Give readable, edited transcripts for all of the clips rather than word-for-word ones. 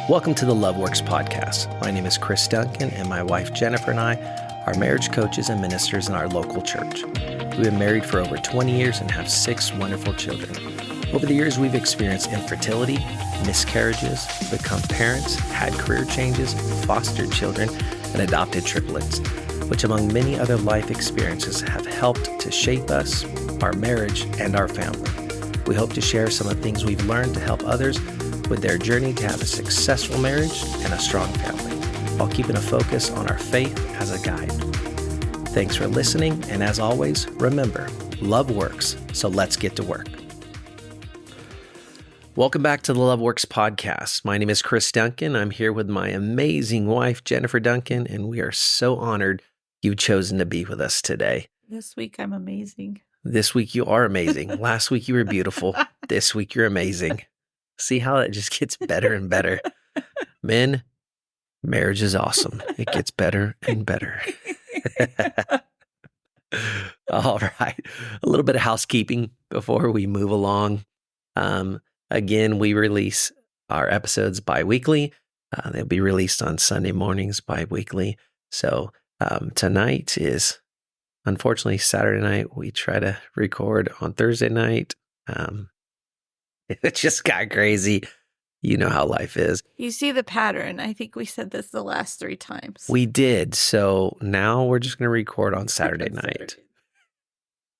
Welcome to the LoveWorks podcast. My name is Chris Duncan, and my wife Jennifer and I are marriage coaches and ministers in our local church. We've been married for over 20 years and have 6 wonderful children. Over the years, we've experienced infertility, miscarriages, become parents, had career changes, fostered children, and adopted triplets, which among many other life experiences have helped to shape us, our marriage, and our family. We hope to share some of the things we've learned to help others with their journey to have a successful marriage and a strong family, while keeping a focus on our faith as a guide. Thanks for listening, and as always, remember, love works, so let's get to work. Welcome back to the LoveWorks podcast. My name is Chris Duncan. I'm here with my amazing wife, Jennifer Duncan, and we are so honored you've chosen to be with us today. This week, I'm amazing. This week, you are amazing. Last week, you were beautiful. This week, you're amazing. See how it just gets better and better. Men, marriage is awesome. It gets better and better. All right. A little bit of housekeeping before we move along. Again, we release our episodes bi-weekly. They'll be released on Sunday mornings bi-weekly. So tonight is, unfortunately, Saturday night. We try to record on Thursday night. It just got crazy. You know how life is. You see the pattern. I think we said this the last 3 times. We did. So now we're just going to record on Saturday night.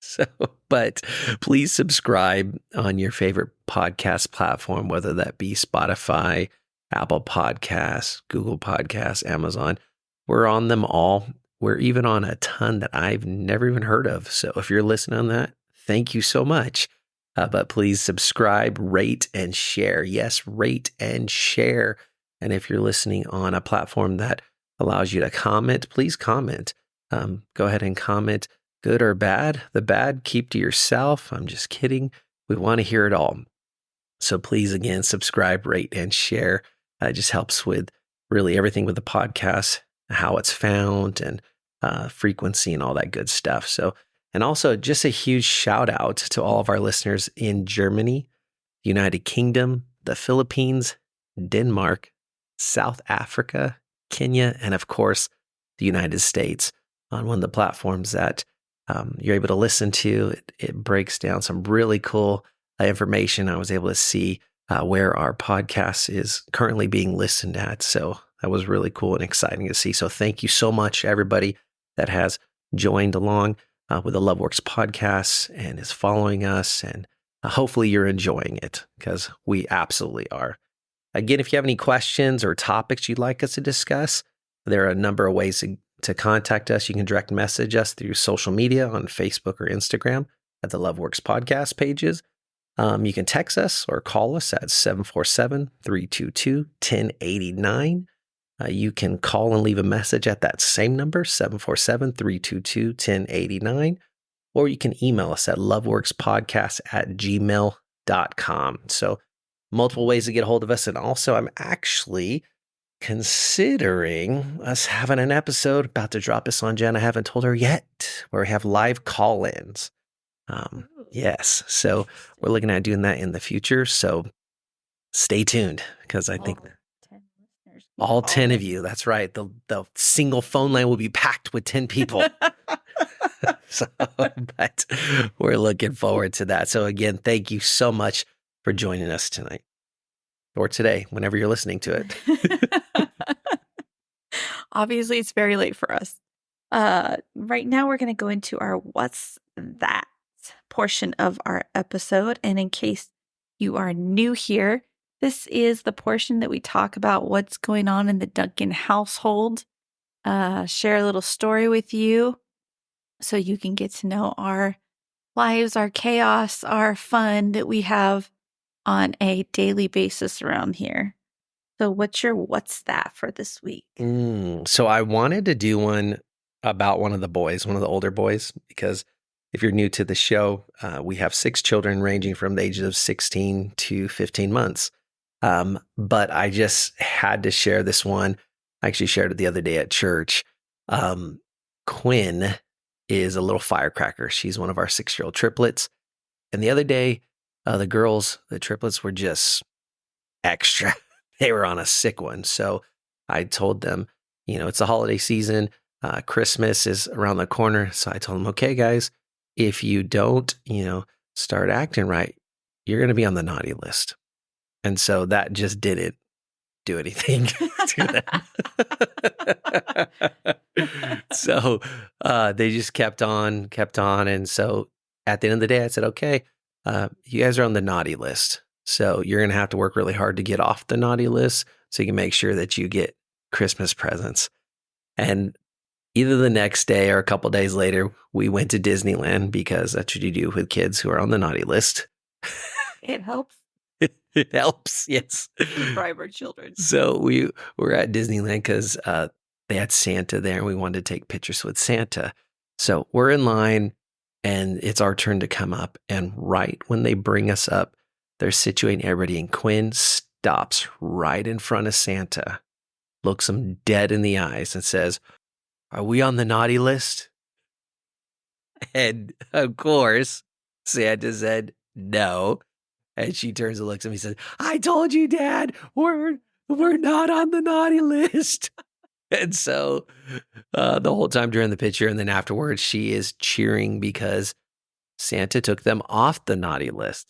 So, but please subscribe on your favorite podcast platform, whether that be Spotify, Apple Podcasts, Google Podcasts, Amazon. We're on them all. We're even on a ton that I've never even heard of. So if you're listening on that, thank you so much. But please subscribe, rate, and share. Yes, rate and share. And if you're listening on a platform that allows you to comment, please comment. Go ahead and comment, good or bad. The bad, keep to yourself. I'm just kidding. We want to hear it all. So please, again, subscribe, rate, and share. It just helps with really everything with the podcast, how it's found, and frequency and all that good stuff. So, and also just a huge shout out to all of our listeners in Germany, United Kingdom, the Philippines, Denmark, South Africa, Kenya, and of course, the United States on one of the platforms that you're able to listen to. It breaks down some really cool information. I was able to see where our podcast is currently being listened at. So that was really cool and exciting to see. So thank you so much, everybody that has joined along with the LoveWorks podcast and is following us. And hopefully you're enjoying it, because we absolutely are. Again, if you have any questions or topics you'd like us to discuss, there are a number of ways to contact us. You can direct message us through social media on Facebook or Instagram at the LoveWorks podcast pages. You can text us or call us at 747-322-1089. You can call and leave a message at that same number, 747-322-1089, or you can email us at loveworkspodcast@gmail.com. So multiple ways to get a hold of us. And also, I'm actually considering us having an episode about to drop this on Jen. I haven't told her yet, where we have live call-ins. Yes. So we're looking at doing that in the future. So stay tuned, because I think all 10 of you. That's right. The single phone line will be packed with 10 people. So, but we're looking forward to that. So again, thank you so much for joining us tonight, or today, whenever you're listening to it. Obviously, it's very late for us. Right now, we're going to go into our What's That portion of our episode. And in case you are new here, this is the portion that we talk about what's going on in the Duncan household, share a little story with you so you can get to know our lives, our chaos, our fun that we have on a daily basis around here. So what's that for this week? So I wanted to do one about one of the boys, one of the older boys, because if you're new to the show, we have 6 children ranging from the ages of 16 to 15 months. But I just had to share this one. I actually shared it the other day at church. Quinn is a little firecracker. She's one of our 6-year-old triplets. And the other day, the triplets were just extra. they were on a sick one. So I told them, it's the holiday season. Christmas is around the corner. So I told them, okay, guys, if you don't, start acting right, you're going to be on the naughty list. And so that just didn't do anything to them. So they just kept on. And so at the end of the day, I said, okay, you guys are on the naughty list. So you're going to have to work really hard to get off the naughty list so you can make sure that you get Christmas presents. And either the next day or a couple days later, we went to Disneyland because that's what you do with kids who are on the naughty list. It helps. It helps, yes. We bribe our children. So we were at Disneyland because they had Santa there and we wanted to take pictures with Santa. So we're in line and it's our turn to come up. And right when they bring us up, they're situating everybody, and Quinn stops right in front of Santa, looks him dead in the eyes and says, "Are we on the naughty list?" And of course, Santa said no. And she turns and looks at me and says, "I told you, Dad, we're not on the naughty list." And so the whole time during the picture and then afterwards, she is cheering because Santa took them off the naughty list.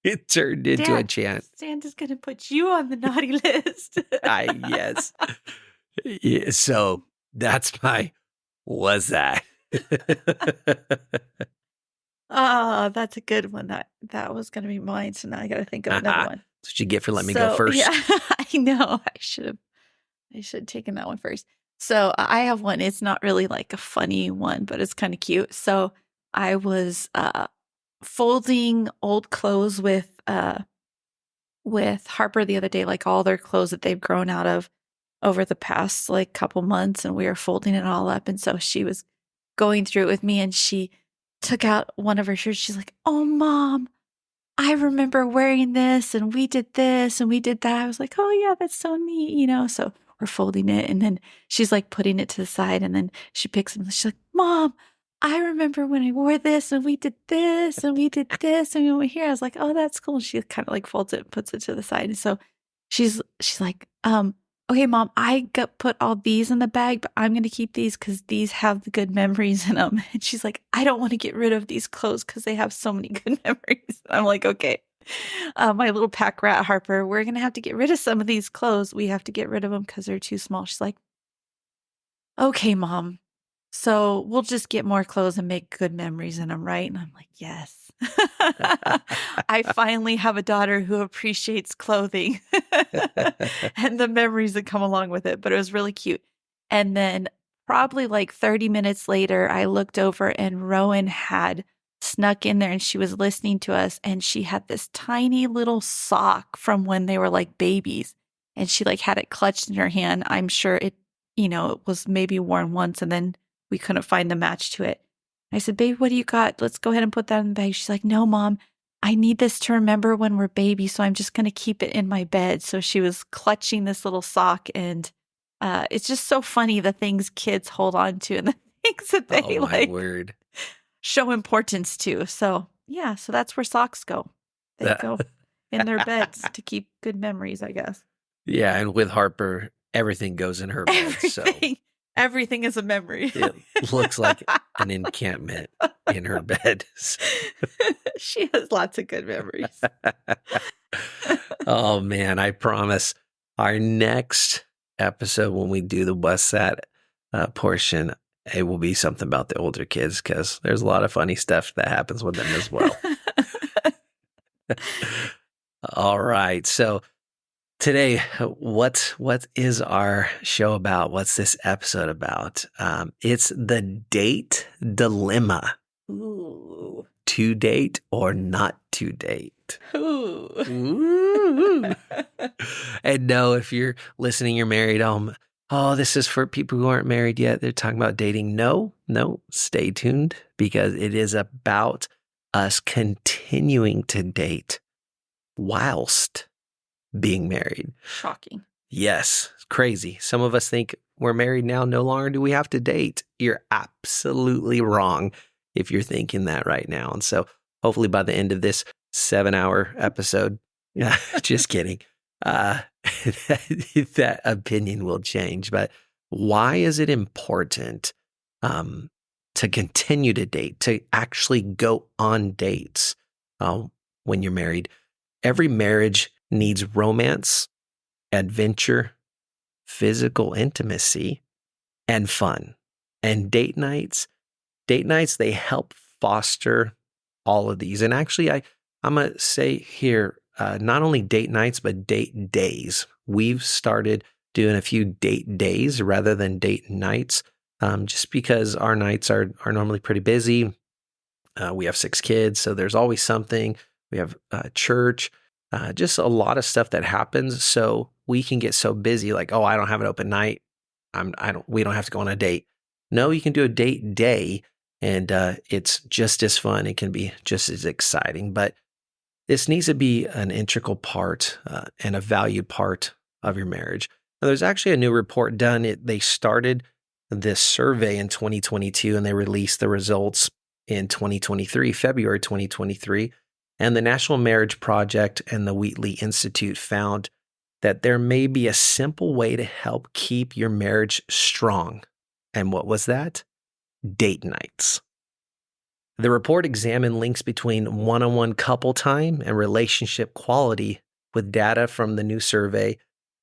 It turned into a chant. Santa's going to put you on the naughty list. Yes. Yeah, so that's my, was that? That's a good one. That was going to be mine. So now I got to think of another one. That's what you get for letting me go first. Yeah, I know. I should have taken that one first. So I have one. It's not really like a funny one, but it's kind of cute. So I was folding old clothes with Harper the other day, like all their clothes that they've grown out of over the past like couple months, and we were folding it all up. And so she was going through it with me, and she took out one of her shirts. She's like, "Oh, Mom, I remember wearing this, and we did this and we did that." I was like, "Oh yeah, that's so neat," So we're folding it, and then she's like putting it to the side, and then she picks it and she's like, "Mom, I remember when I wore this and we did this and we did this and we went here." I was like, "Oh, that's cool." And she kind of like folds it and puts it to the side. And so she's like, "Okay, Mom, I put all these in the bag, but I'm going to keep these because these have the good memories in them." And she's like, "I don't want to get rid of these clothes because they have so many good memories." I'm like, "Okay, my little pack rat Harper, we're going to have to get rid of some of these clothes. We have to get rid of them because they're too small." She's like, "Okay, Mom. So we'll just get more clothes and make good memories in them, right?" And I'm like, yes. I finally have a daughter who appreciates clothing and the memories that come along with it. But it was really cute. And then probably like 30 minutes later, I looked over and Rowan had snuck in there and she was listening to us. And she had this tiny little sock from when they were like babies. And she like had it clutched in her hand. I'm sure it was maybe worn once and then we couldn't find the match to it. I said, "Babe, what do you got? Let's go ahead and put that in the bag." She's like, "No, Mom, I need this to remember when we're babies, so I'm just going to keep it in my bed." So she was clutching this little sock, and it's just so funny the things kids hold on to and the things that they word. show importance to. So yeah, so that's where socks go. They go in their beds to keep good memories, I guess. Yeah, and with Harper, everything goes in her bed. Everything is a memory. It looks like an encampment in her bed. She has lots of good memories. Oh, man, I promise our next episode when we do the What's That portion, it will be something about the older kids because there's a lot of funny stuff that happens with them as well. All right, so today, what is our show about? What's this episode about? It's the date dilemma. Ooh. To date or not to date? Ooh. Ooh. And no, if you're listening, you're married. This is for people who aren't married yet. They're talking about dating. No, stay tuned because it is about us continuing to date whilst being married. Shocking. Yes, it's crazy. Some of us think we're married now, no longer do we have to date. You're absolutely wrong if you're thinking that right now. And so hopefully by the end of this 7-hour episode, Yeah, just kidding. Uh, that opinion will change. But why is it important um, to continue to date, to actually go on dates when you're married? Every marriage needs romance, adventure, physical intimacy, and fun. And date nights, they help foster all of these. And actually, I'm going to say here, not only date nights, but date days. We've started doing a few date days rather than date nights, just because our nights are normally pretty busy. We have 6 kids, so there's always something. We have church, just a lot of stuff that happens. So we can get so busy, like, oh, I don't have an open night. We don't have to go on a date. No, you can do a date day, and it's just as fun. It can be just as exciting, but this needs to be an integral part and a valued part of your marriage. Now, there's actually a new report done. They started this survey in 2022, and they released the results in 2023, February 2023. And the National Marriage Project and the Wheatley Institute found that there may be a simple way to help keep your marriage strong. And what was that? Date nights. The report examined links between one-on-one couple time and relationship quality with data from the new survey,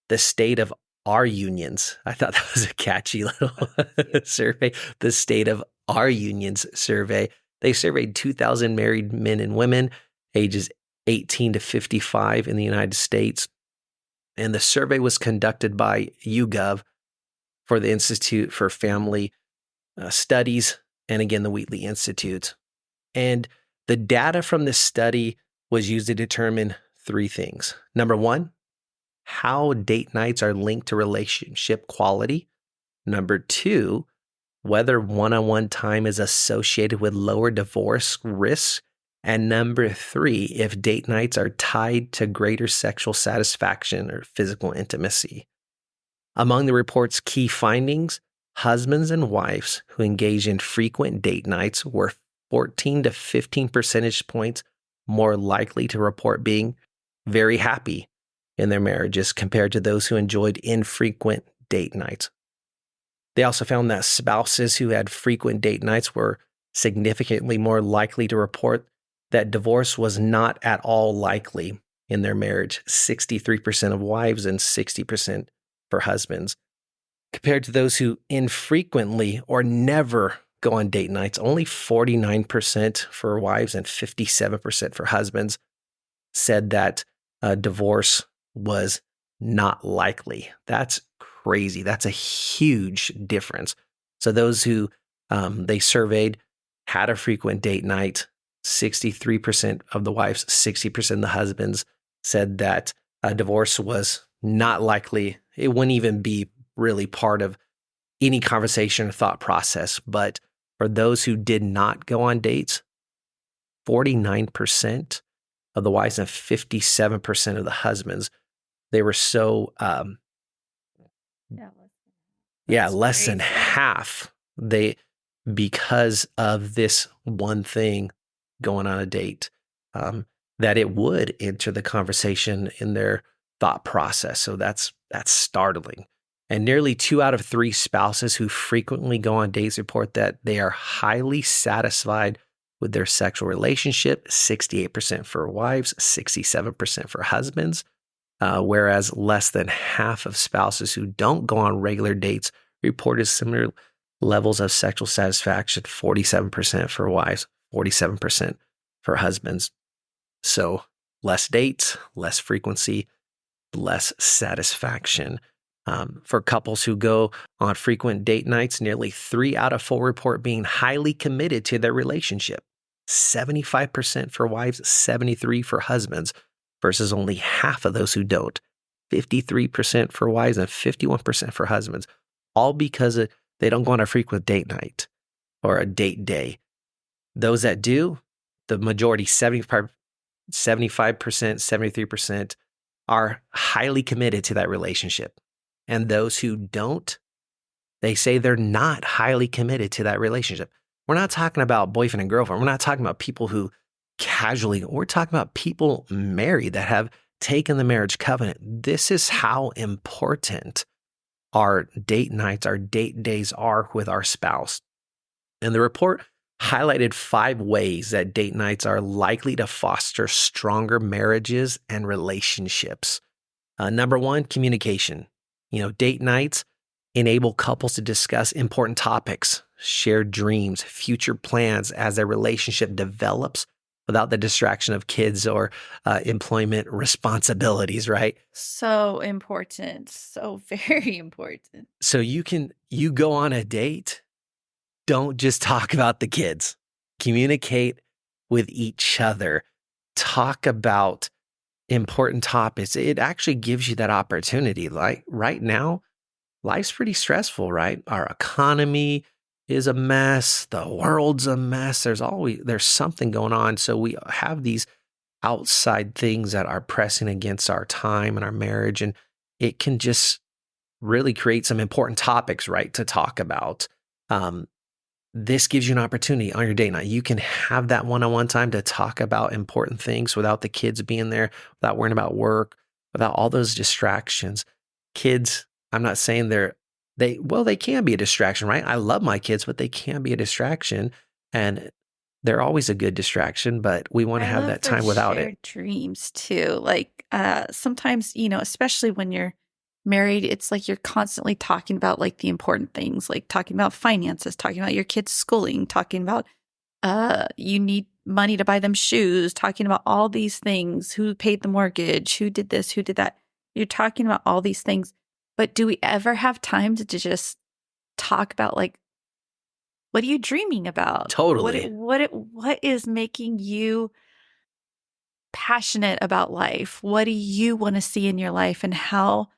The State of Our Unions. I thought that was a catchy little survey. The State of Our Unions survey. They surveyed 2,000 married men and women ages 18 to 55 in the United States. And the survey was conducted by YouGov for the Institute for Family Studies, and again, the Wheatley Institute. And the data from this study was used to determine 3 things. Number 1, how date nights are linked to relationship quality. Number 2, whether one-on-one time is associated with lower divorce risks. And number 3, if date nights are tied to greater sexual satisfaction or physical intimacy. Among the report's key findings, husbands and wives who engage in frequent date nights were 14 to 15 percentage points more likely to report being very happy in their marriages compared to those who enjoyed infrequent date nights. They also found that spouses who had frequent date nights were significantly more likely to report that divorce was not at all likely in their marriage, 63% of wives and 60% for husbands, compared to those who infrequently or never go on date nights. Only 49% for wives and 57% for husbands said that divorce was not likely. That's crazy. That's a huge difference. So those who they surveyed had a frequent date night. 63% of the wives, 60% of the husbands said that divorce was not likely. It wouldn't even be really part of any conversation or thought process. But for those who did not go on dates, 49% of the wives and 57% of the husbands, they were so, less than half. Because of this one thing going on a date, that it would enter the conversation in their thought process. So that's startling. And nearly 2 out of 3 spouses who frequently go on dates report that they are highly satisfied with their sexual relationship, 68% for wives, 67% for husbands, whereas less than half of spouses who don't go on regular dates reported similar levels of sexual satisfaction, 47% for wives, 47% for husbands. So less dates, less frequency, less satisfaction. For couples who go on frequent date nights, nearly 3 out of 4 report being highly committed to their relationship. 75% for wives, 73% for husbands, versus only half of those who don't. 53% for wives and 51% for husbands, all because they don't go on a frequent date night or a date day. Those that do, the majority, 75%, 73%, are highly committed to that relationship. And those who don't, they say they're not highly committed to that relationship. We're not talking about boyfriend and girlfriend. We're not talking about people who casually, we're talking about people married that have taken the marriage covenant. This is how important our date nights, our date days are with our spouse. And the report highlighted 5 ways that date nights are likely to foster stronger marriages and relationships. Number 1, communication. Date nights enable couples to discuss important topics, share dreams, future plans as their relationship develops without the distraction of kids or employment responsibilities, right? So important. So very important. So you go on a date, don't just talk about the kids. Communicate with each other. Talk about important topics. It actually gives you that opportunity. Like right now, life's pretty stressful, right? Our economy is a mess. The world's a mess. There's something going on. So we have these outside things that are pressing against our time and our marriage. And it can just really create some important topics, right, to talk about. This gives you an opportunity on your date night. You can have that one-on-one time to talk about important things without the kids being there, without worrying about work, without all those distractions. Kids, I'm not saying they can be a distraction, right? I love my kids, but they can be a distraction, and they're always a good distraction, but we want to have that time without it. Dreams too. Like sometimes, especially when you're married, it's like you're constantly talking about like the important things, like talking about finances, talking about your kids' schooling, talking about you need money to buy them shoes, talking about all these things, who paid the mortgage, who did this, who did that. You're talking about all these things. But do we ever have time to just talk about like, what are you dreaming about? Totally. What is making you passionate about life? What do you want to see in your life, and how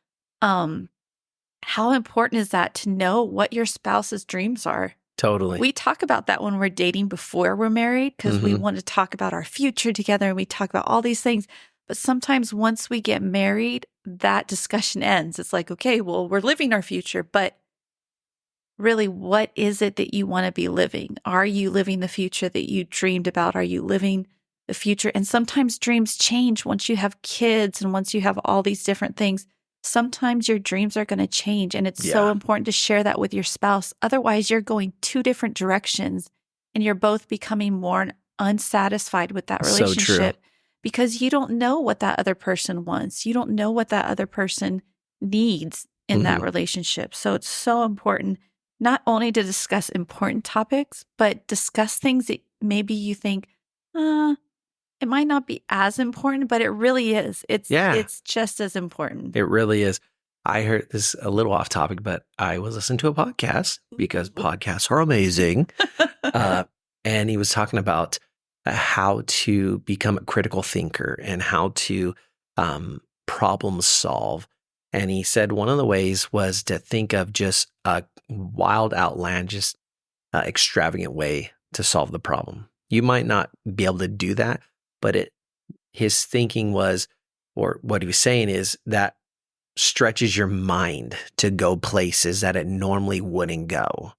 important is that to know what your spouse's dreams are? Totally. We talk about that when we're dating before we're married, because we want to talk about our future together, and we talk about all these things. But sometimes once we get married, that discussion ends. It's like, okay, well, we're living our future, but really, what is it that you want to be living? Are you living the future that you dreamed about? Are you living the future? And sometimes dreams change once you have kids and once you have all these different things. Sometimes your dreams are going to change, and it's so important to share that with your spouse. Otherwise, you're going 2 different directions, and you're both becoming more unsatisfied with that relationship because you don't know what that other person wants. You don't know what that other person needs in that relationship. So it's so important not only to discuss important topics, but discuss things that maybe you think, it might not be as important, but it really is. It's just as important. It really is. I heard this a little off topic, but I was listening to a podcast because podcasts are amazing. And he was talking about how to become a critical thinker and how to problem solve. And he said one of the ways was to think of just a wild, outlandish, extravagant way to solve the problem. You might not be able to do that, but his thinking was, or what he was saying is that stretches your mind to go places that it normally wouldn't go.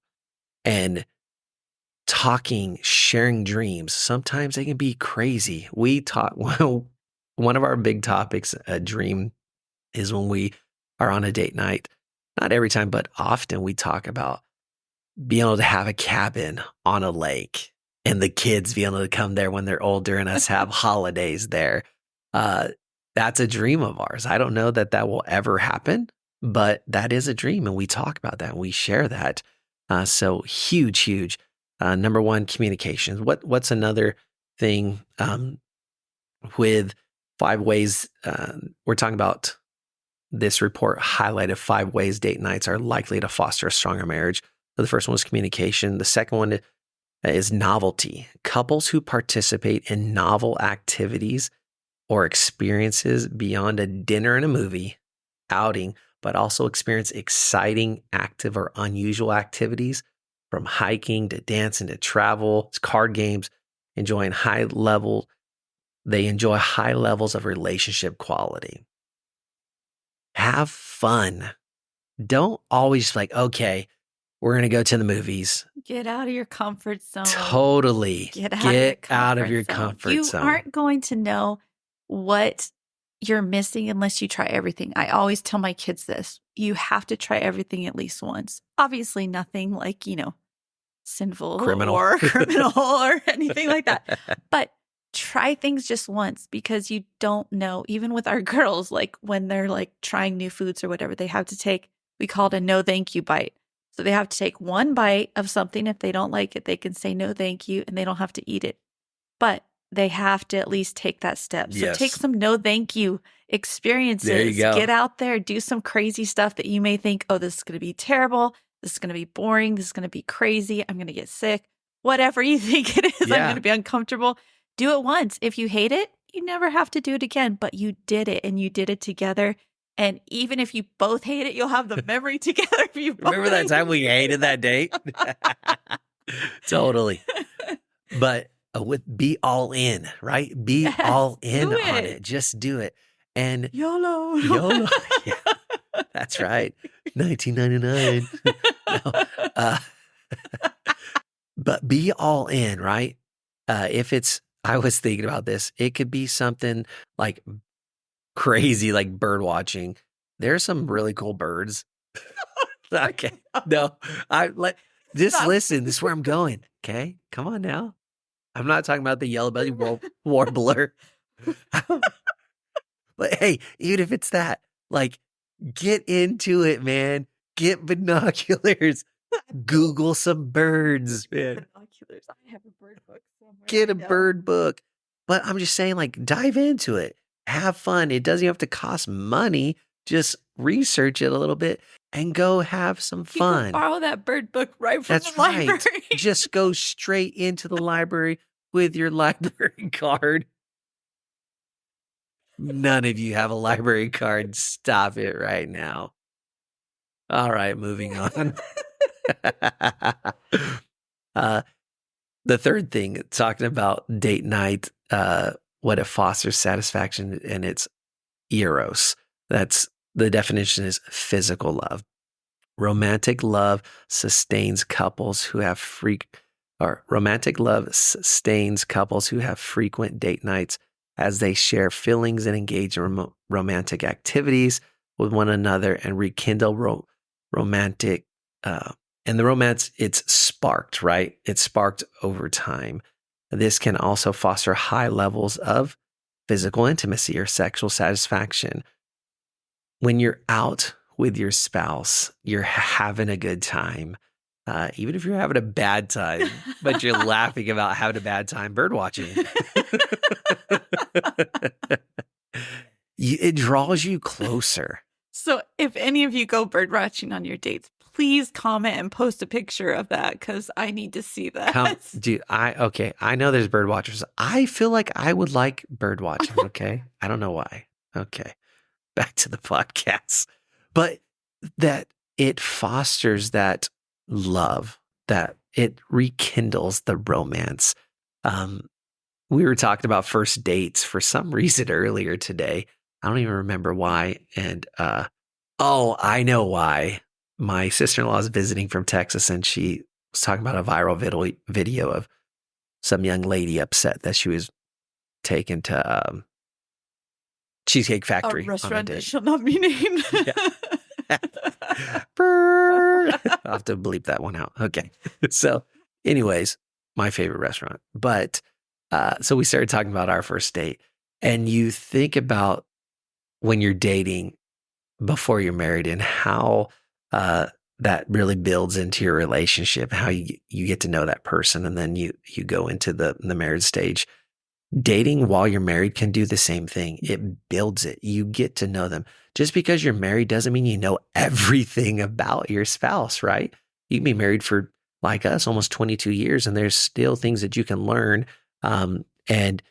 And talking, sharing dreams, sometimes they can be crazy. We talk, one of our big topics, a dream, is when we are on a date night. Not every time, but often we talk about being able to have a cabin on a lake and the kids being able to come there when they're older and us have holidays there. That's a dream of ours. I don't know that will ever happen, but that is a dream. And we talk about that and we share that. So huge. Number 1, communication. What's another thing with 5 ways? We're talking about this report highlighted 5 ways date nights are likely to foster a stronger marriage. So the first one was communication. The second one is novelty. Couples who participate in novel activities or experiences beyond a dinner and a movie outing, but also experience exciting, active, or unusual activities from hiking to dancing to travel, card games, they enjoy high levels of relationship quality. Have fun. Don't always like, okay, we're going to go to the movies. Get out of your comfort zone. Totally. Get out of your comfort zone. You aren't going to know what you're missing unless you try everything. I always tell my kids this. You have to try everything at least once. Obviously nothing like, sinful Criminal. or criminal or anything like that. But try things just once, because you don't know, even with our girls, like when they're like trying new foods or whatever, they have to take, we call it a no thank you bite. So they have to take one bite of something. If they don't like it, they can say no thank you and they don't have to eat it. But they have to at least take that step. So Yes. take some no thank you experiences. There you go. Get out there, do some crazy stuff that you may think, oh, this is going to be terrible. This is going to be boring. This is going to be crazy. I'm going to get sick. Whatever you think it is, Yeah. I'm going to be uncomfortable. Do it once. If you hate it, you never have to do it again. But you did it, and you did it together. And even if you both hate it, you'll have the memory together. If you both Remember that time we hated that date? Totally. But be all in, right? Be Yes, all in do on it. it. Just do it. And YOLO. YOLO. Yeah, that's right. 1999. No, but be all in, right? I was thinking about this. It could be something like crazy, like bird watching. There's some really cool birds. Okay. No, listen. This is where I'm going. Okay. Come on now. I'm not talking about the yellow-bellied warbler. But hey, even if it's that, like, get into it, man. Get binoculars. Google some birds, man. Binoculars. I have a bird book somewhere. Get a I know. bird book. But I'm just saying, like, dive into it. Have fun. It doesn't have to cost money. Just research it a little bit and go have some You fun. can borrow that bird book right from That's the library. right. Just go straight into the library with your library card. None of you have a library card. Stop it right now. All right, moving on. The third thing, talking about date night, what it fosters satisfaction, and it's eros. That's the definition is physical love. Romantic love sustains couples who have frequent date nights as they share feelings and engage in romantic activities with one another and rekindle romantic. And the romance, it's sparked, right? It's sparked over time. This can also foster high levels of physical intimacy or sexual satisfaction. When you're out with your spouse, you're having a good time. Even if you're having a bad time, but you're laughing about having a bad time bird watching. It draws you closer. So if any of you go bird watching on your dates, please comment and post a picture of that, because I need to see that. I know there's bird watchers. I feel like I would like bird watching, okay? I don't know why. Okay. Back to the podcast. But that it fosters that love, that it rekindles the romance. We were talking about first dates for some reason earlier today. I don't even remember why. And I know why. My sister-in-law is visiting from Texas, and she was talking about a viral video of some young lady upset that she was taken to Cheesecake Factory. A restaurant that shall not be named. Yeah. I'll have to bleep that one out. Okay. So anyways, my favorite restaurant. But so we started talking about our first date, and you think about when you're dating before you're married and how that really builds into your relationship, how you get to know that person, and then you go into the marriage stage. Dating while you're married can do the same thing. It builds it. You get to know them. Just because you're married doesn't mean you know everything about your spouse, right? You can be married for, like us, almost 22 years, and there's still things that you can learn and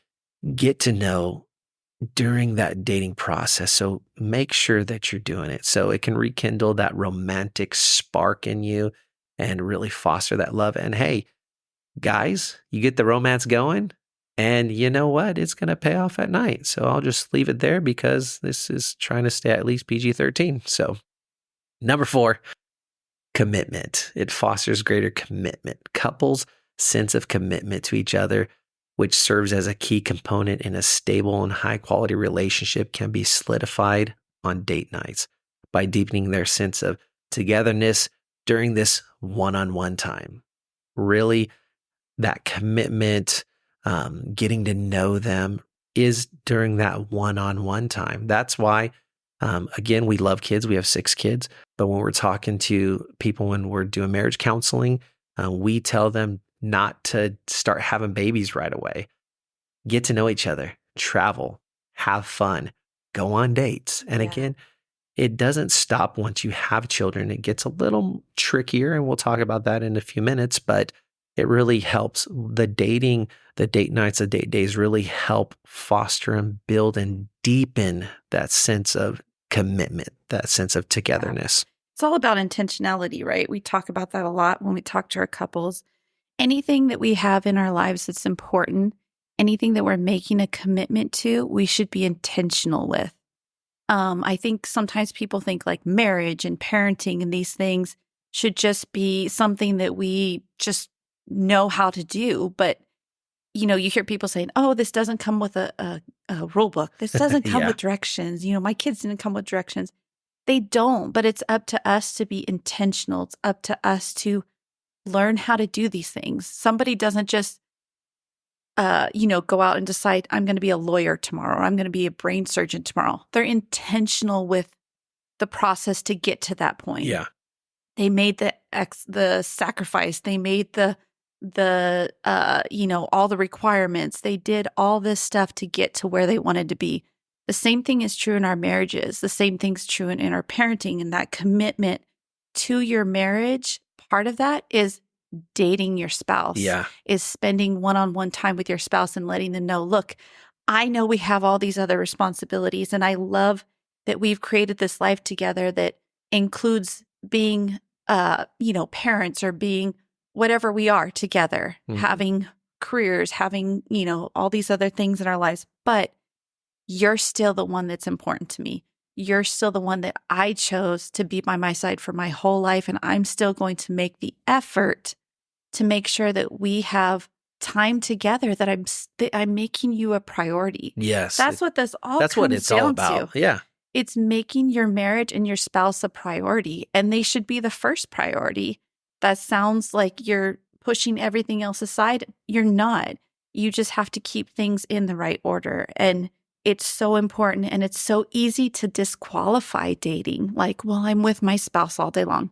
get to know during that dating process. So make sure that you're doing it so it can rekindle that romantic spark in you and really foster that love. And hey, guys, you get the romance going, and you know what? It's going to pay off at night. So I'll just leave it there because this is trying to stay at least PG-13. So number 4, commitment. It fosters greater commitment. Couples' sense of commitment to each other which serves as a key component in a stable and high-quality relationship, can be solidified on date nights by deepening their sense of togetherness during this one-on-one time. Really, that commitment, getting to know them is during that one-on-one time. That's why, again, we love kids. We have 6 kids. But when we're talking to people, when we're doing marriage counseling, we tell them not to start having babies right away. Get to know each other, travel, have fun, go on dates. And again, it doesn't stop once you have children. It gets a little trickier, and we'll talk about that in a few minutes, but it really helps. The dating, the date nights, the date days really help foster and build and deepen that sense of commitment, that sense of togetherness. It's all about intentionality, right? We talk about that a lot when we talk to our couples. Anything that we have in our lives that's important, anything that we're making a commitment to, we should be intentional with. I think sometimes people think like marriage and parenting and these things should just be something that we just know how to do. But, you know, you hear people saying, oh, this doesn't come with a rule book. This doesn't come with directions. You know, my kids didn't come with directions. They don't, but it's up to us to be intentional. It's up to us to learn how to do these things. Somebody doesn't just go out and decide, I'm going to be a lawyer tomorrow, or I'm going to be a brain surgeon tomorrow. They're intentional with the process to get to that point. Yeah. They made the sacrifice. They made the all the requirements. They did all this stuff to get to where they wanted to be. The same thing is true in our marriages. The same thing's true in our parenting, and that commitment to your marriage. Part of that is dating your spouse, is spending one-on-one time with your spouse and letting them know, look, I know we have all these other responsibilities, and I love that we've created this life together that includes being, parents, or being whatever we are together, having careers, having, all these other things in our lives. But you're still the one that's important to me. You're still the one that I chose to be by my side for my whole life. And I'm still going to make the effort to make sure that we have time together, that I'm making you a priority. Yes. That's what this all That's what it's all about. Yeah. It's making your marriage and your spouse a priority, and they should be the first priority. That sounds like you're pushing everything else aside. You're not. You just have to keep things in the right order. And it's so important, and it's so easy to disqualify dating. Like, well, I'm with my spouse all day long.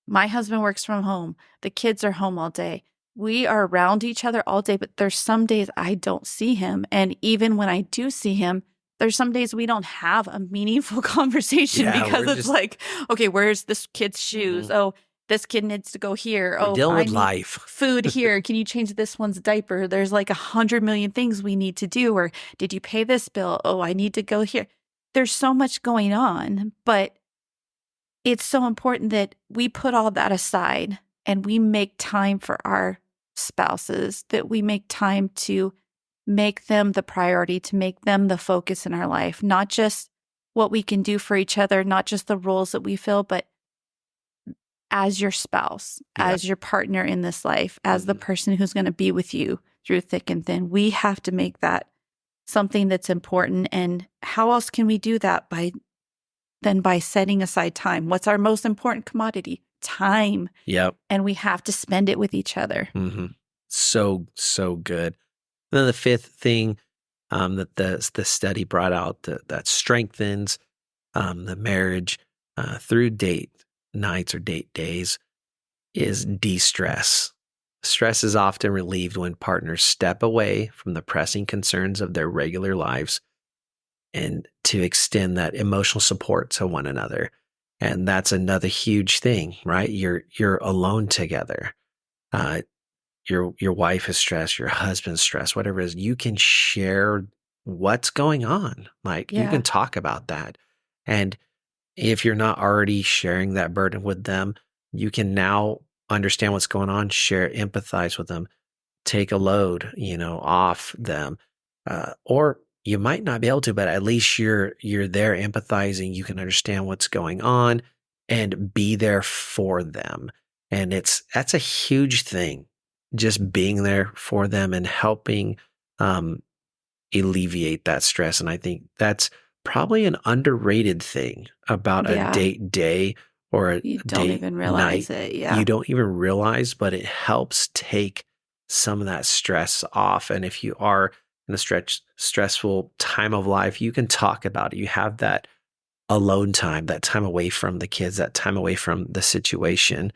My husband works from home. The kids are home all day. We are around each other all day, but there's some days I don't see him. And even when I do see him, there's some days we don't have a meaningful conversation because it's like, okay, where's this kid's shoes? Oh, this kid needs to go here. We're dealing with life. Food here. Can you change this one's diaper? There's like 100 million things we need to do. Or did you pay this bill? Oh, I need to go here. There's so much going on, but it's so important that we put all that aside and we make time for our spouses, that we make time to make them the priority, to make them the focus in our life, not just what we can do for each other, not just the roles that we fill, but as your spouse, as your partner in this life, as the person who's going to be with you through thick and thin. We have to make that something that's important. And how else can we do that by setting aside time? What's our most important commodity? Time. Yep. And we have to spend it with each other. Mm-hmm. So good. And then the fifth thing that the study brought out that strengthens the marriage through date nights or date days is de-stress. Stress is often relieved when partners step away from the pressing concerns of their regular lives and to extend that emotional support to one another. And that's another huge thing, right? You're alone together. Your wife is stressed, your husband's stressed, whatever it is, you can share what's going on. Like you can talk about that. And if you're not already sharing that burden with them, you can now understand what's going on, share, empathize with them, take a load, off them. Or you might not be able to, but at least you're there empathizing. You can understand what's going on and be there for them. And that's a huge thing. Just being there for them and helping um, alleviate that stress. And I think that's probably an underrated thing about a Yeah. date day or a You don't date even realize night. it. Yeah. You don't even realize, but it helps take some of that stress off. And if you are in a stressful time of life, you can talk about it. You have that alone time, that time away from the kids, that time away from the situation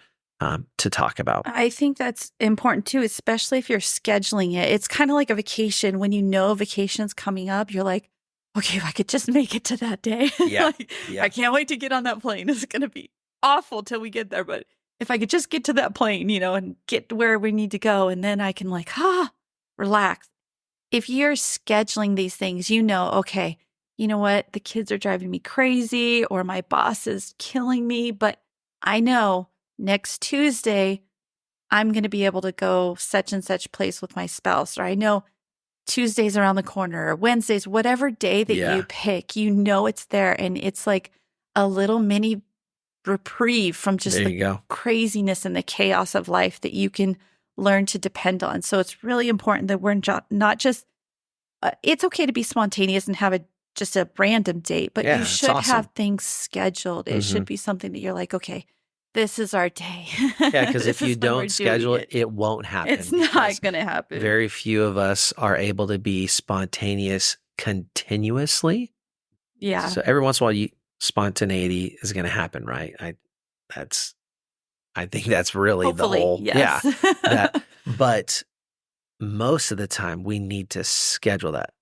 to talk about. I think that's important too, especially if you're scheduling it. It's kind of like a vacation. When you know vacation's coming up, you're like, okay, if I could just make it to that day. Yeah. Like, Yeah. I can't wait to get on that plane. It's going to be awful till we get there. But if I could just get to that plane, and get where we need to go, and then I can relax. If you're scheduling these things, okay, you know what? The kids are driving me crazy or my boss is killing me, but I know next Tuesday, I'm going to be able to go such and such place with my spouse, or I know Tuesday's around the corner, or Wednesdays, whatever day that you pick, it's there. And it's like a little mini reprieve from just There you the go. craziness and the chaos of life that you can learn to depend on. So it's really important that we're not just, it's okay to be spontaneous and have just a random date, but you should have things scheduled. It should be something that you're like, okay, this is our day. Yeah, because if you don't schedule it, it won't happen. It's not going to happen. Very few of us are able to be spontaneous continuously. Yeah. So every once in a while, spontaneity is going to happen, right? I think that's really Hopefully, the whole. yes. Yeah. But most of the time, we need to schedule that.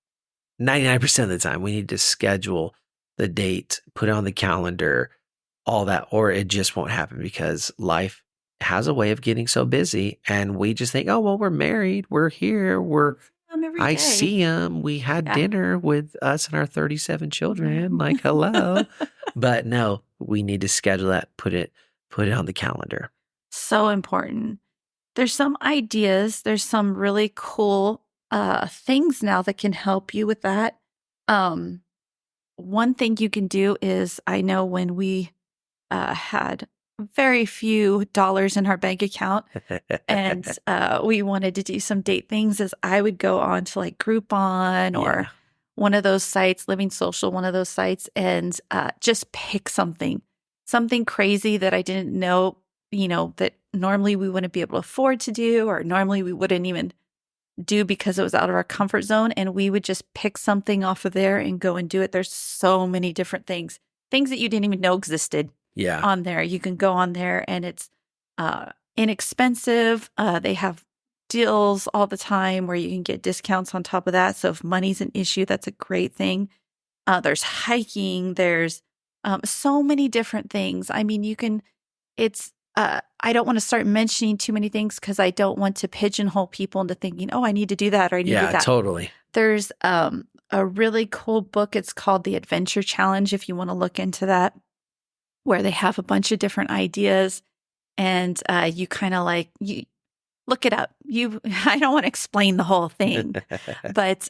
99% of the time, we need to schedule the date, put it on the calendar, all that, or it just won't happen because life has a way of getting so busy and we just think, oh, well, we're married. We're here. I see them. We had dinner with us and our 37 children. Like, hello. But no, we need to schedule that, put it on the calendar. So important. There's some ideas. There's some really cool things now that can help you with that. One thing you can do is, I know when we had very few dollars in our bank account and we wanted to do some date things, is I would go on to like Groupon or one of those sites, Living Social, one of those sites, and just pick something crazy that I didn't know, that normally we wouldn't be able to afford to do, or normally we wouldn't even do because it was out of our comfort zone. And we would just pick something off of there and go and do it. There's so many different things that you didn't even know existed on there. You can go on there and it's inexpensive. They have deals all the time where you can get discounts on top of that. So if money's an issue, that's a great thing. There's hiking. There's so many different things. I mean, I don't want to start mentioning too many things because I don't want to pigeonhole people into thinking, oh, I need to do that or I need to do that. Yeah, totally. There's a really cool book. It's called The Adventure Challenge, if you want to look into that, where they have a bunch of different ideas and you kind of you look it up. I don't want to explain the whole thing, but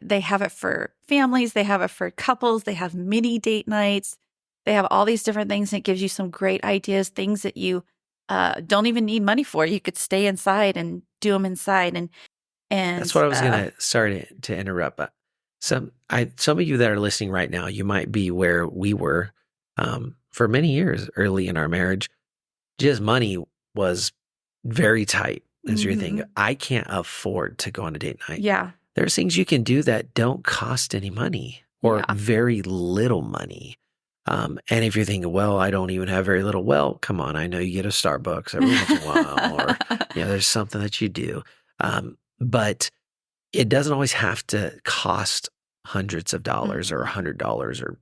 they have it for families. They have it for couples. They have mini date nights. They have all these different things that gives you some great ideas, things that you don't even need money for. You could stay inside and do them inside. And that's what I was going to, sorry to interrupt, but some of you that are listening right now, you might be where we were for many years early in our marriage. Just money was very tight as your thing. I can't afford to go on a date night. Yeah. There's things you can do that don't cost any money or very little money. And if you're thinking, well, I don't even have very little, well, come on, I know you get a Starbucks every once in a while, or there's something that you do. But it doesn't always have to cost hundreds of dollars or $100 or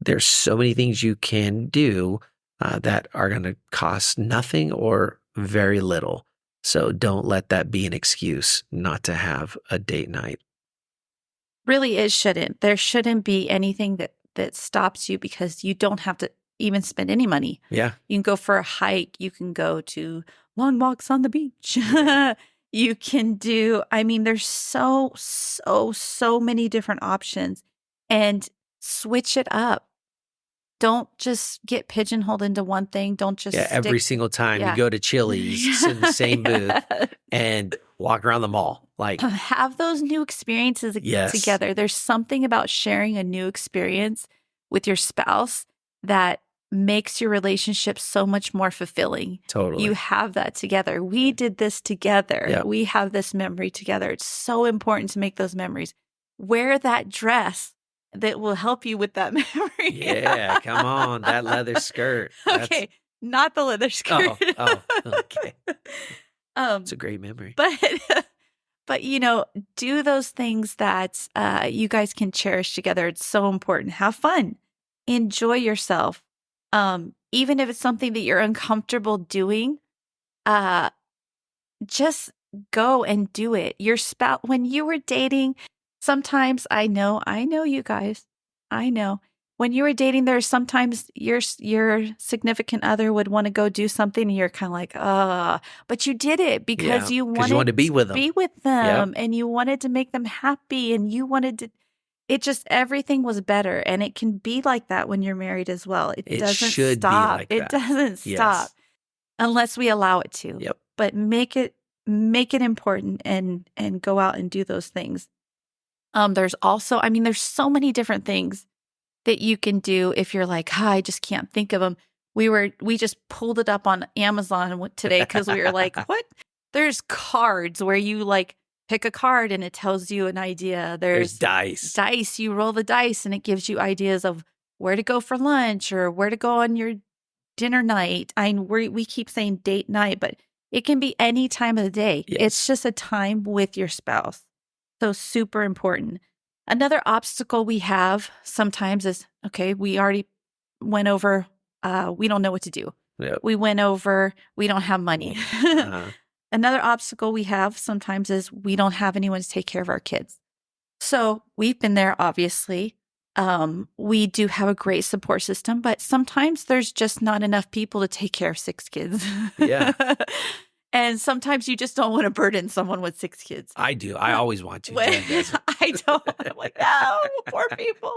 there's so many things you can do that are going to cost nothing or very little. So don't let that be an excuse not to have a date night. Really, it shouldn't. There shouldn't be anything that stops you because you don't have to even spend any money. Yeah. You can go for a hike. You can go to long walks on the beach. You can do, there's so many different options, and switch it up. Don't just get pigeonholed into one thing. Don't just every single time you go to Chili's, sit in the same booth, and walk around the mall. Like, have those new experiences yes. together. There's something about sharing a new experience with your spouse that makes your relationship so much more fulfilling. Totally. You have that together. We did this together. Yep. We have this memory together. It's so important to make those memories. Wear that dress that will help you with that memory. Yeah, come on. That leather skirt. Okay, not the leather skirt. Oh, okay. It's a great memory. But do those things that you guys can cherish together. It's so important. Have fun. Enjoy yourself. Even if it's something that you're uncomfortable doing, just go and do it. Your spouse, when you were dating, sometimes I know you guys. I know. When you were dating, there's sometimes your significant other would want to go do something and you're kind of like, but you did it because you wanted to be with them. Yep. And you wanted to make them happy and you wanted to, it just, everything was better. And it can be like that when you're married as well. It doesn't should stop. Be like that. It doesn't stop unless we allow it to. Yep. But make it important and go out and do those things. There's also, there's so many different things that you can do if you're like, I just can't think of them. We just pulled it up on Amazon today because we were like, what? There's cards where you like pick a card and it tells you an idea. There's dice. You roll the dice and it gives you ideas of where to go for lunch or where to go on your dinner night. We keep saying date night, but it can be any time of the day. Yes. It's just a time with your spouse. So super important. Another obstacle we have sometimes is, okay, we already went over, we don't know what to do. Yep. We went over, we don't have money. Another obstacle we have sometimes is we don't have anyone to take care of our kids. So we've been there, obviously. We do have a great support system, but sometimes there's just not enough people to take care of 6 kids. Yeah. And sometimes you just don't want to burden someone with 6 kids. I do. I always want to. I don't. I'm like, no, poor people.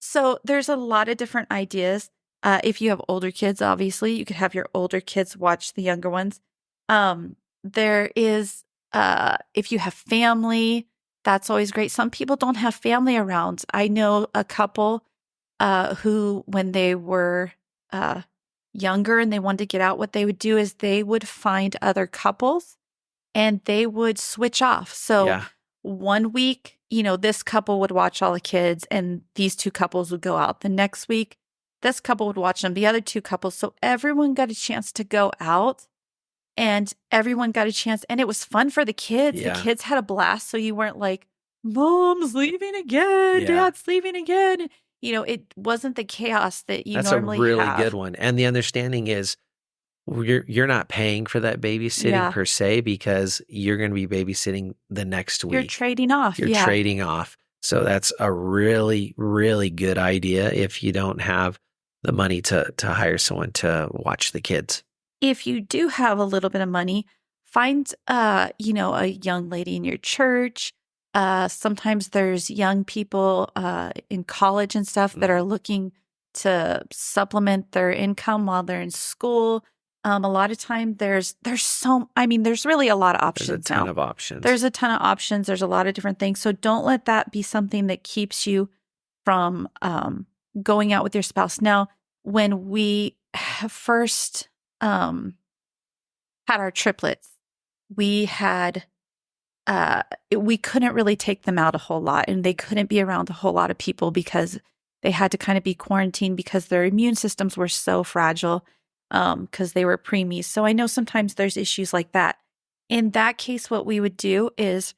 So there's a lot of different ideas. If you have older kids, obviously, you could have your older kids watch the younger ones. There is, if you have family, that's always great. Some people don't have family around. I know a couple who, when they were younger and they wanted to get out, what they would do is they would find other couples and they would switch off. So 1 week, this couple would watch all the kids and these 2 couples would go out. The next week, this couple would watch them, the other 2 couples. So everyone got a chance to go out and everyone got a chance. And it was fun for the kids. Yeah. The kids had a blast. So you weren't like, Mom's leaving again. Dad's leaving again. It wasn't the chaos that you normally have. That's a really good one. And the understanding is you're not paying for that babysitting per se because you're going to be babysitting the next week. You're trading off. You're trading off. So that's a really, really good idea if you don't have the money to hire someone to watch the kids. If you do have a little bit of money, find a young lady in your church. Sometimes there's young people in college and stuff that are looking to supplement their income while they're in school. A lot of time there's really a lot of options now. There's a ton of options. There's a ton of options. There's a lot of different things. So don't let that be something that keeps you from going out with your spouse. Now, when we first had our triplets, we had we couldn't really take them out a whole lot and they couldn't be around a whole lot of people because they had to kind of be quarantined because their immune systems were so fragile because they were preemies. So I know sometimes there's issues like that. In that case, what we would do is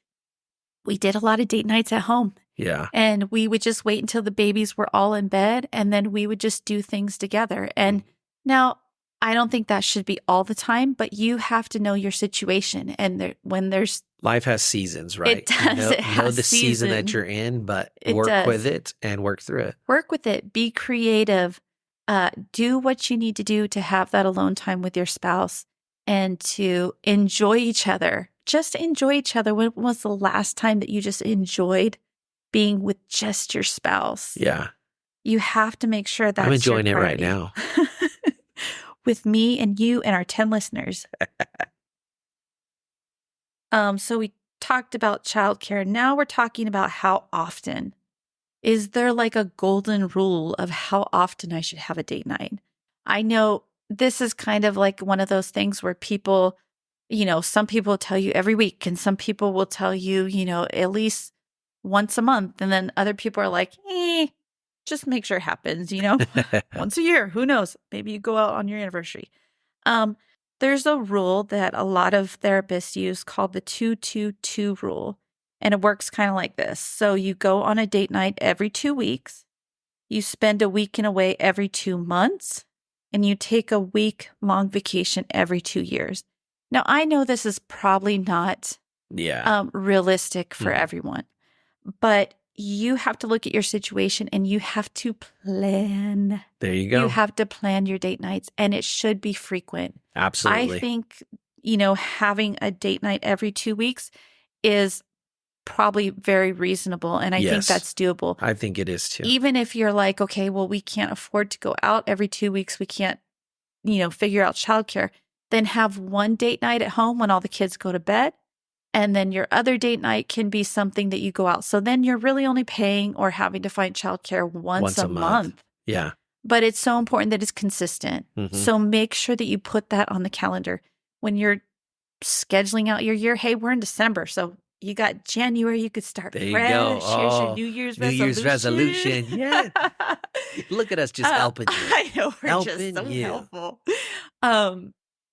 we did a lot of date nights at home. Yeah. And we would just wait until the babies were all in bed and then we would just do things together. And now I don't think that should be all the time, but you have to know your situation. And when there's life has seasons, right? It does. Know the season that you're in, but work with it and work through it. Work with it. Be creative. Do what you need to do to have that alone time with your spouse and to enjoy each other. Just enjoy each other. When was the last time that you just enjoyed being with just your spouse? Yeah. You have to make sure that I'm enjoying it right now. With me and you and our 10 listeners. So we talked about childcare. Now we're talking about how often. Is there like a golden rule of how often I should have a date night? I know this is kind of like one of those things where people, some people tell you every week, and some people will tell you, at least once a month. And then other people are like, just make sure it happens, once a year. Who knows? Maybe you go out on your anniversary. There's a rule that a lot of therapists use called the 2-2-2 rule. And it works kind of like this. So you go on a date night every 2 weeks. You spend a weekend away every 2 months. And you take a week-long vacation every 2 years. Now, I know this is probably not realistic for everyone. But you have to look at your situation and you have to plan. There you go. You have to plan your date nights, and it should be frequent. Absolutely. I think, having a date night every 2 weeks is probably very reasonable, and I think that's doable. I think it is too. Even if you're like, okay, well, we can't afford to go out every 2 weeks. We can't, figure out childcare. Then have one date night at home when all the kids go to bed. And then your other date night can be something that you go out. So then you're really only paying or having to find childcare once a month. Yeah. But it's so important that it's consistent. Mm-hmm. So make sure that you put that on the calendar. When you're scheduling out your year, hey, we're in December. So you got January, you could start there fresh. You go. Here's your New Year's resolution. Yeah. Look at us just helping you. I know, we're just so helpful.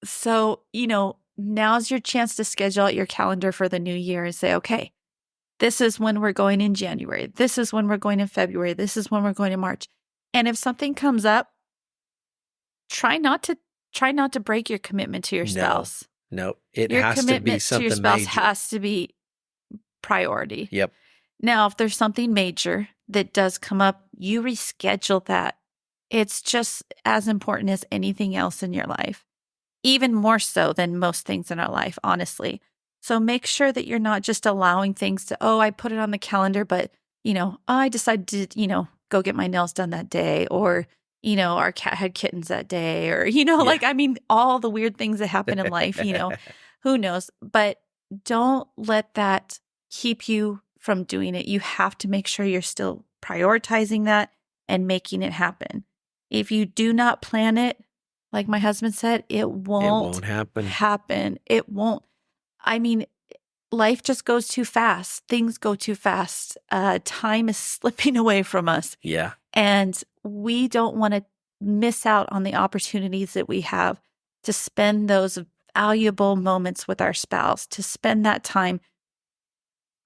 So, now's your chance to schedule out your calendar for the new year and say, okay, this is when we're going in January. This is when we're going in February. This is when we're going in March. And if something comes up, try not to break your commitment to your spouse. No, it has to be something to your spouse major. Has to be priority. Yep. Now, if there's something major that does come up, you reschedule that. It's just as important as anything else in your life. Even more so than most things in our life, honestly. So make sure that you're not just allowing things to, I put it on the calendar, but, I decided to, go get my nails done that day, or, our cat had kittens that day, or, all the weird things that happen in life, who knows? But don't let that keep you from doing it. You have to make sure you're still prioritizing that and making it happen. If you do not plan it, like my husband said, it won't happen. It won't. Life just goes too fast. Things go too fast. Time is slipping away from us. Yeah. And we don't want to miss out on the opportunities that we have to spend those valuable moments with our spouse, to spend that time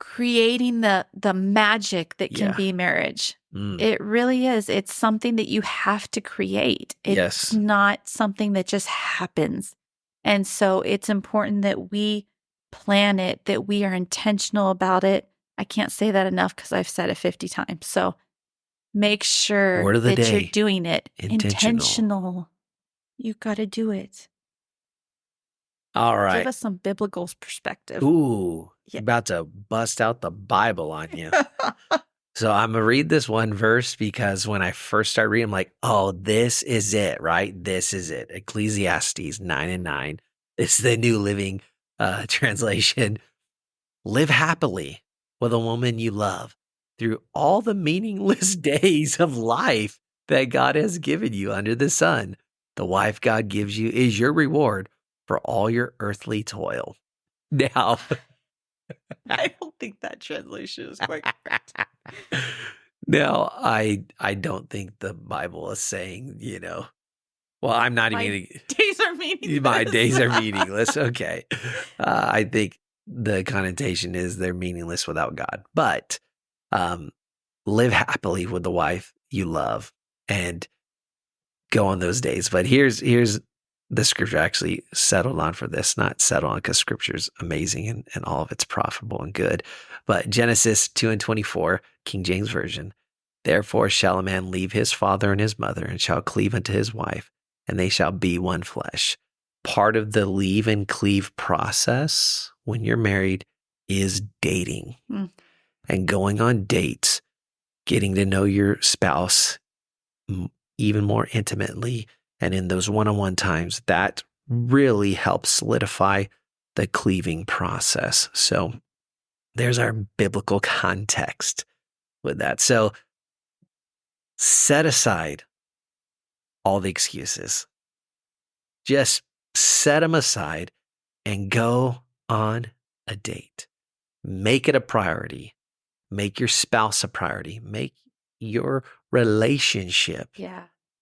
creating the magic that can be marriage. It really is. It's something that you have to create. It's not something that just happens. And so it's important that we plan it, that we are intentional about it. I can't say that enough because I've said it 50 times. So make sure that you're doing it. Intentional. You've got to do it. All right. Give us some biblical perspective. Ooh, about to bust out the Bible on you. So I'm going to read this one verse because when I first started reading, I'm like, oh, this is it, right? This is it. Ecclesiastes 9:9. It's the New Living Translation. Live happily with a woman you love through all the meaningless days of life that God has given you under the sun. The wife God gives you is your reward for all your earthly toil. Now, I don't think that translation is quite correct. Now, I don't think the Bible is saying, well, I'm not even. Days are meaningless. My days are meaningless. Okay. I think the connotation is they're meaningless without God. But live happily with the wife you love and go on those days. But here's the scripture actually settled on for this, not settled on because scripture's amazing and all of it's profitable and good. But Genesis 2:24, King James Version, therefore shall a man leave his father and his mother and shall cleave unto his wife, and they shall be one flesh. Part of the leave and cleave process when you're married is dating and going on dates, getting to know your spouse even more intimately. And in those one-on-one times, that really helps solidify the cleaving process. So there's our biblical context with that. So set aside all the excuses. Just set them aside and go on a date. Make it a priority. Make your spouse a priority. Make your relationship,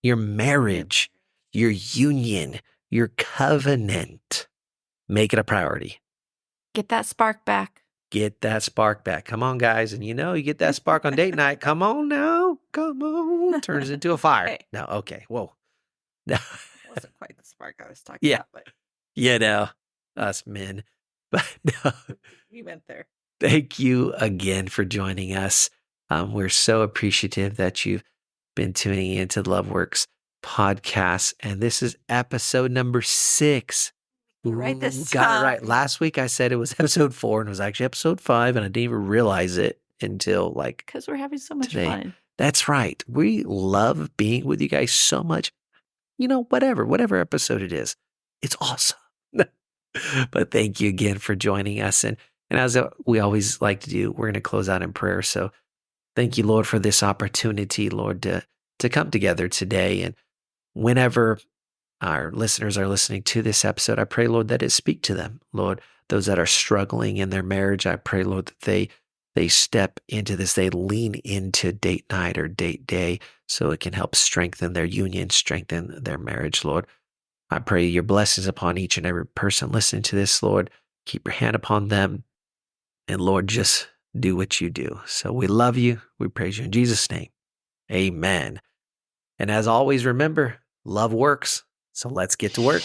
your marriage, your union, your covenant. Make it a priority. Get that spark back. Get that spark back. Come on, guys. And you get that spark on date night. Come on now. Come on. Turns into a fire. Hey. No, okay. Whoa. No. It wasn't quite the spark I was talking about. But Us men. But no. We went there. Thank you again for joining us. We're so appreciative that you've been tuning into the LoveWorks podcast. And this is episode number 6. Right this Got time. it right. Last week I said it was episode 4 and it was actually episode 5, and I didn't even realize it until because we're having so much today. fun. That's right. We love being with you guys so much. Whatever episode it is, it's awesome. But thank you again for joining us. And as we always like to do, we're going to close out in prayer. So thank you, Lord, for this opportunity, Lord, to come together today. And whenever our listeners are listening to this episode, I pray, Lord, that it speak to them. Lord, those that are struggling in their marriage, I pray, Lord, that they step into this, they lean into date night or date day so it can help strengthen their union, strengthen their marriage, Lord. I pray your blessings upon each and every person listening to this, Lord. Keep your hand upon them. And Lord, just do what you do. So we love you. We praise you in Jesus' name. Amen. And as always, remember, love works. So let's get to work.